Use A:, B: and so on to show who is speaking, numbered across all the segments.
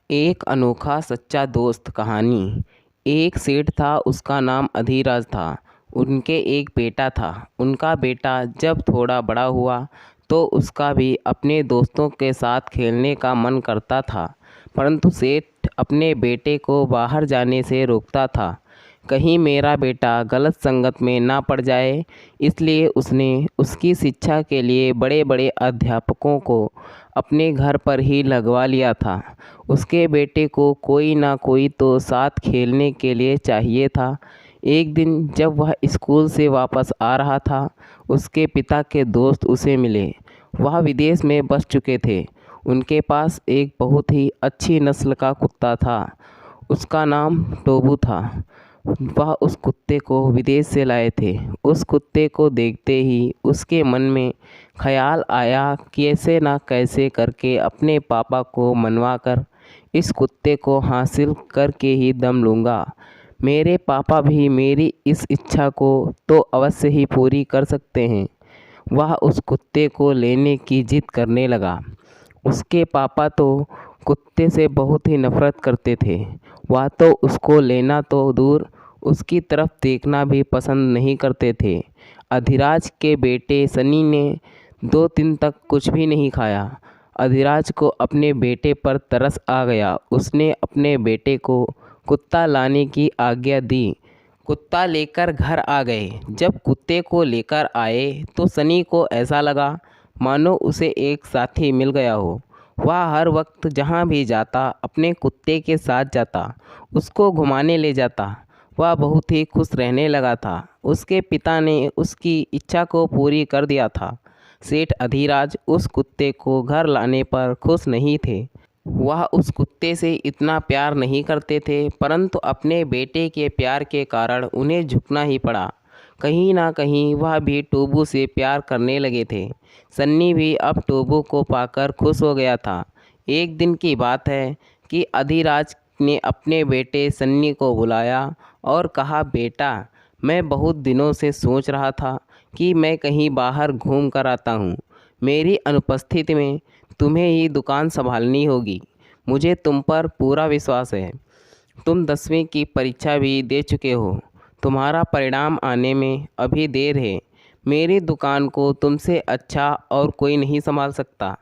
A: एक अनोखा सच्चा दोस्त कहानी। एक सेठ था, उसका नाम अधिराज था। उनके एक बेटा था। उनका बेटा जब थोड़ा बड़ा हुआ तो उसका भी अपने दोस्तों के साथ खेलने का मन करता था, परंतु सेठ अपने बेटे को बाहर जाने से रोकता था। कहीं मेरा बेटा गलत संगत में ना पड़ जाए, इसलिए उसने उसकी शिक्षा के लिए बड़े बड़े अध्यापकों को अपने घर पर ही लगवा लिया था। उसके बेटे को कोई ना कोई तो साथ खेलने के लिए चाहिए था। एक दिन जब वह स्कूल से वापस आ रहा था, उसके पिता के दोस्त उसे मिले। वह विदेश में बस चुके थे। उनके पास एक बहुत ही अच्छी नस्ल का कुत्ता था। उसका नाम टोबू था। वह उस कुत्ते को विदेश से लाए थे। उस कुत्ते को देखते ही उसके मन में ख्याल आया, कैसे ना कैसे करके अपने पापा को मनवा कर इस कुत्ते को हासिल करके ही दम लूँगा। मेरे पापा भी मेरी इस इच्छा को तो अवश्य ही पूरी कर सकते हैं। वह उस कुत्ते को लेने की जिद करने लगा। उसके पापा तो कुत्ते से बहुत ही नफरत करते थे। वह तो उसको लेना तो दूर, उसकी तरफ देखना भी पसंद नहीं करते थे। अधिराज के बेटे सनी ने 2 दिन तक कुछ भी नहीं खाया। अधिराज को अपने बेटे पर तरस आ गया। उसने अपने बेटे को कुत्ता लाने की आज्ञा दी। कुत्ता लेकर घर आ गए। जब कुत्ते को लेकर आए तो सनी को ऐसा लगा मानो उसे एक साथी मिल गया हो। वह हर वक्त जहाँ भी जाता अपने कुत्ते के साथ जाता, उसको घुमाने ले जाता। वह बहुत ही खुश रहने लगा था। उसके पिता ने उसकी इच्छा को पूरी कर दिया था। सेठ अधिराज उस कुत्ते को घर लाने पर खुश नहीं थे। वह उस कुत्ते से इतना प्यार नहीं करते थे, परंतु अपने बेटे के प्यार के कारण उन्हें झुकना ही पड़ा। कहीं ना कहीं वह भी टोबू से प्यार करने लगे थे। सन्नी भी अब टोबू को पाकर खुश हो गया था। एक दिन की बात है कि अधिराज ने अपने बेटे सन्नी को बुलाया और कहा, बेटा, मैं बहुत दिनों से सोच रहा था कि मैं कहीं बाहर घूम कर आता हूँ। मेरी अनुपस्थिति में तुम्हें ही दुकान संभालनी होगी। मुझे तुम पर पूरा विश्वास है। तुम 10वीं की परीक्षा भी दे चुके हो। तुम्हारा परिणाम आने में अभी देर है। मेरी दुकान को तुमसे अच्छा और कोई नहीं संभाल सकता।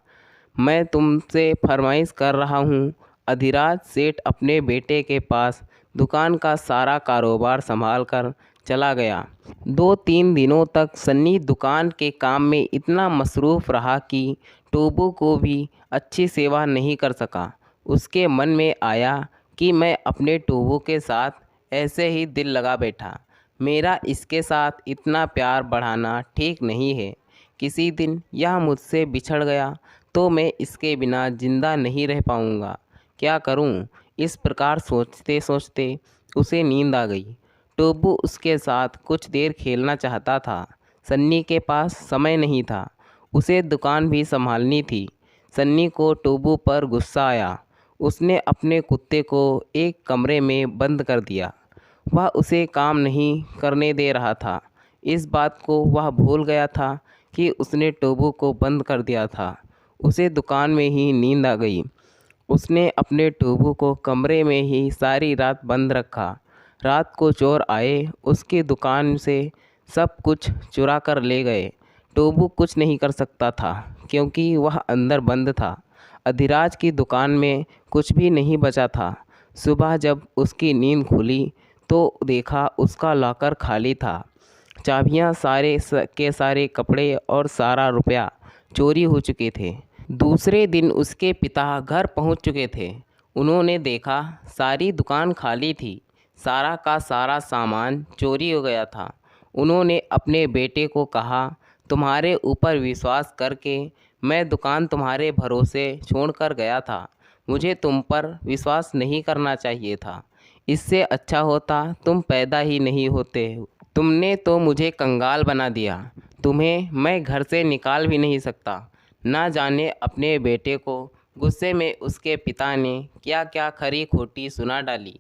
A: मैं तुमसे फरमाइश कर रहा हूँ। अधिराज सेठ अपने बेटे के पास दुकान का सारा कारोबार संभाल कर चला गया। 2-3 दिनों तक सन्नी दुकान के काम में इतना मसरूफ़ रहा कि टोबू को भी अच्छी सेवा नहीं कर सका। उसके मन में आया कि मैं अपने टोबू के साथ ऐसे ही दिल लगा बैठा। मेरा इसके साथ इतना प्यार बढ़ाना ठीक नहीं है। किसी दिन यह मुझसे बिछड़ गया तो मैं इसके बिना जिंदा नहीं रह पाऊँगा। क्या करूँ? इस प्रकार सोचते सोचते उसे नींद आ गई। टोबू उसके साथ कुछ देर खेलना चाहता था। सन्नी के पास समय नहीं था। उसे दुकान भी संभालनी थी। सन्नी को टोबू पर गुस्सा आया। उसने अपने कुत्ते को एक कमरे में बंद कर दिया। वह उसे काम नहीं करने दे रहा था। इस बात को वह भूल गया था कि उसने टोबू को बंद कर दिया था। उसे दुकान में ही नींद आ गई। उसने अपने टोबू को कमरे में ही सारी रात बंद रखा। रात को चोर आए, उसकी दुकान से सब कुछ चुरा कर ले गए। टोबू कुछ नहीं कर सकता था क्योंकि वह अंदर बंद था। अधिराज की दुकान में कुछ भी नहीं बचा था। सुबह जब उसकी नींद खुली तो देखा उसका लॉकर खाली था। चाबियां, के सारे कपड़े और सारा रुपया चोरी हो चुके थे। दूसरे दिन उसके पिता घर पहुंच चुके थे। उन्होंने देखा सारी दुकान खाली थी। सारा का सारा सामान चोरी हो गया था। उन्होंने अपने बेटे को कहा, तुम्हारे ऊपर विश्वास करके मैं दुकान तुम्हारे भरोसे छोड़कर गया था। मुझे तुम पर विश्वास नहीं करना चाहिए था। इससे अच्छा होता तुम पैदा ही नहीं होते। तुमने तो मुझे कंगाल बना दिया। तुम्हें मैं घर से निकाल भी नहीं सकता। ना जाने अपने बेटे को गुस्से में उसके पिता ने क्या क्या खरी खोटी सुना डाली।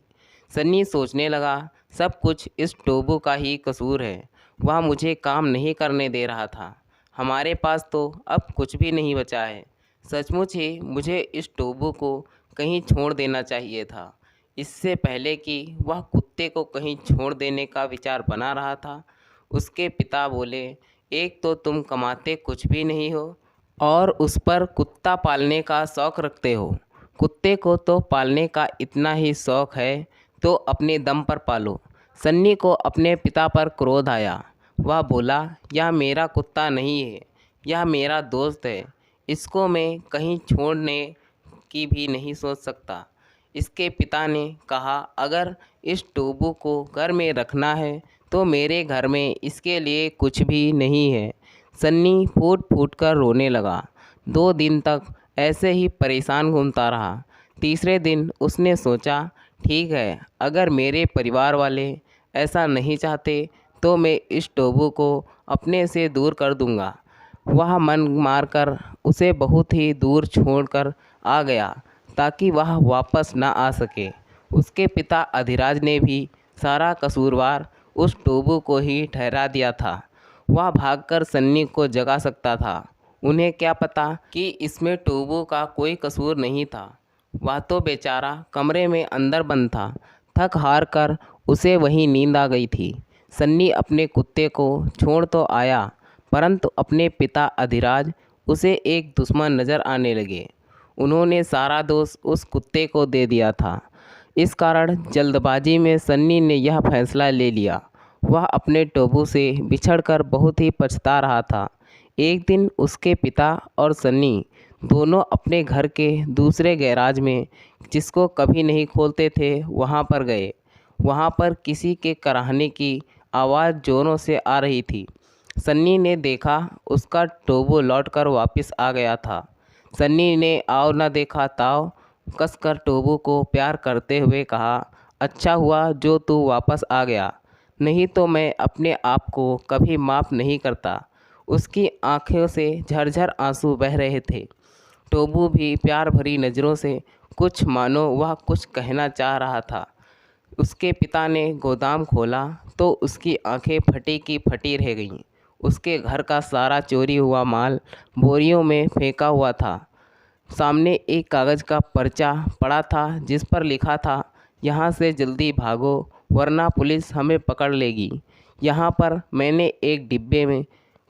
A: सन्नी सोचने लगा, सब कुछ इस टोबू का ही कसूर है। वह मुझे काम नहीं करने दे रहा था। हमारे पास तो अब कुछ भी नहीं बचा है। सचमुच ही मुझे इस टोबू को कहीं छोड़ देना चाहिए था। इससे पहले कि वह कुत्ते को कहीं छोड़ देने का विचार बना रहा था, उसके पिता बोले, एक तो तुम कमाते कुछ भी नहीं हो और उस पर कुत्ता पालने का शौक़ रखते हो। कुत्ते को तो पालने का इतना ही शौक़ है तो अपने दम पर पालो। सन्नी को अपने पिता पर क्रोध आया। वह बोला, यह मेरा कुत्ता नहीं है, यह मेरा दोस्त है। इसको मैं कहीं छोड़ने की भी नहीं सोच सकता। इसके पिता ने कहा, अगर इस टोबू को घर में रखना है तो मेरे घर में इसके लिए कुछ भी नहीं है। सन्नी फूट फूट कर रोने लगा। 2 दिन तक ऐसे ही परेशान घूमता रहा। तीसरे दिन उसने सोचा, ठीक है, अगर मेरे परिवार वाले ऐसा नहीं चाहते तो मैं इस टोबू को अपने से दूर कर दूंगा। वह मन मारकर उसे बहुत ही दूर छोड़कर आ गया ताकि वह वापस ना आ सके। उसके पिता अधिराज ने भी सारा कसूरवार उस टोबू को ही ठहरा दिया था। वह भागकर सन्नी को जगा सकता था। उन्हें क्या पता कि इसमें टोबू का कोई कसूर नहीं था। वह तो बेचारा कमरे में अंदर बंद था। थक हार कर उसे वहीं नींद आ गई थी। सन्नी अपने कुत्ते को छोड़ तो आया, परंतु अपने पिता अधिराज उसे एक दुश्मन नज़र आने लगे। उन्होंने सारा दोष उस कुत्ते को दे दिया था। इस कारण जल्दबाजी में सन्नी ने यह फैसला ले लिया। वह अपने टोबू से बिछड़कर बहुत ही पछता रहा था। एक दिन उसके पिता और सन्नी दोनों अपने घर के दूसरे गैराज में, जिसको कभी नहीं खोलते थे, वहाँ पर गए। वहाँ पर किसी के कराहने की आवाज़ ज़ोरों से आ रही थी। सन्नी ने देखा उसका टोबू लौटकर वापस आ गया था। सन्नी ने आओ न देखा ताव कसकर टोबू को प्यार करते हुए कहा, अच्छा हुआ जो तू वापस आ गया, नहीं तो मैं अपने आप को कभी माफ़ नहीं करता। उसकी आँखों से झरझर आंसू बह रहे थे। टोबू भी प्यार भरी नज़रों से कुछ मानो वह कुछ कहना चाह रहा था। उसके पिता ने गोदाम खोला तो उसकी आंखें फटी की फटी रह गईं। उसके घर का सारा चोरी हुआ माल बोरियों में फेंका हुआ था। सामने एक कागज़ का पर्चा पड़ा था जिस पर लिखा था, यहाँ से जल्दी भागो वरना पुलिस हमें पकड़ लेगी। यहाँ पर मैंने एक डिब्बे में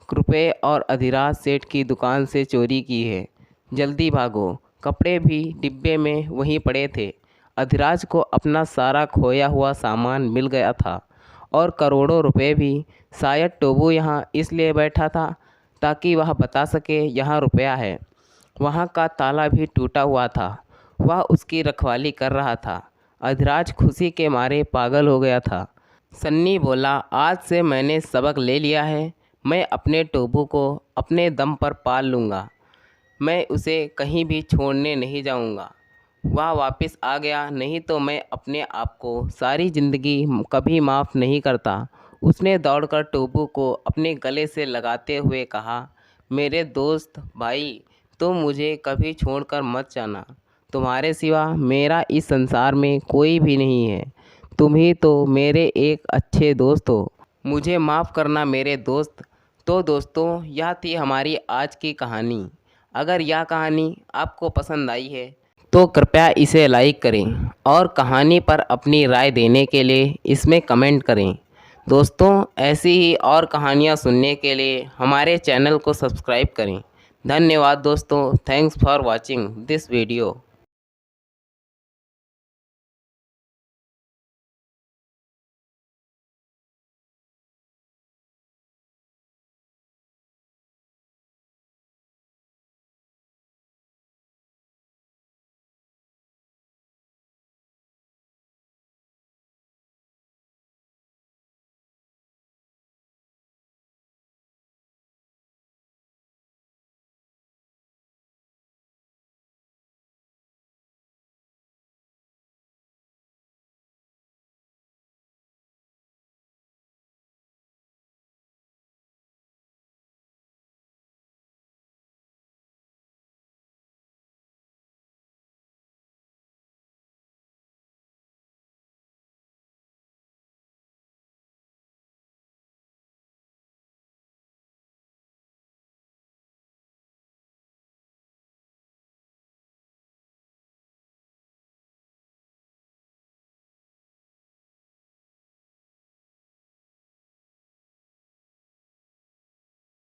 A: रुपए और अधिराज सेठ की दुकान से चोरी की है, जल्दी भागो। कपड़े भी डिब्बे में वहीं पड़े थे। अधिराज को अपना सारा खोया हुआ सामान मिल गया था और करोड़ों रुपए भी। शायद टोबू यहाँ इसलिए बैठा था ताकि वह बता सके यहाँ रुपया है। वहाँ का ताला भी टूटा हुआ था। वह उसकी रखवाली कर रहा था। अधिराज खुशी के मारे पागल हो गया था। सन्नी बोला, आज से मैंने सबक ले लिया है। मैं अपने टोबू को अपने दम पर पाल लूँगा। मैं उसे कहीं भी छोड़ने नहीं जाऊँगा। वह वापस आ गया, नहीं तो मैं अपने आप को सारी ज़िंदगी कभी माफ़ नहीं करता। उसने दौड़कर टोबू को अपने गले से लगाते हुए कहा, मेरे दोस्त भाई, तुम मुझे कभी छोड़कर मत जाना। तुम्हारे सिवा मेरा इस संसार में कोई भी नहीं है। तुम ही तो मेरे एक अच्छे दोस्त हो। मुझे माफ़ करना मेरे दोस्त। तो दोस्तों, यह थी हमारी आज की कहानी। अगर यह कहानी आपको पसंद आई है तो कृपया इसे लाइक करें और कहानी पर अपनी राय देने के लिए इसमें कमेंट करें। दोस्तों, ऐसी ही और कहानियाँ सुनने के लिए हमारे चैनल को सब्सक्राइब करें। धन्यवाद दोस्तों। Thanks for watching this video.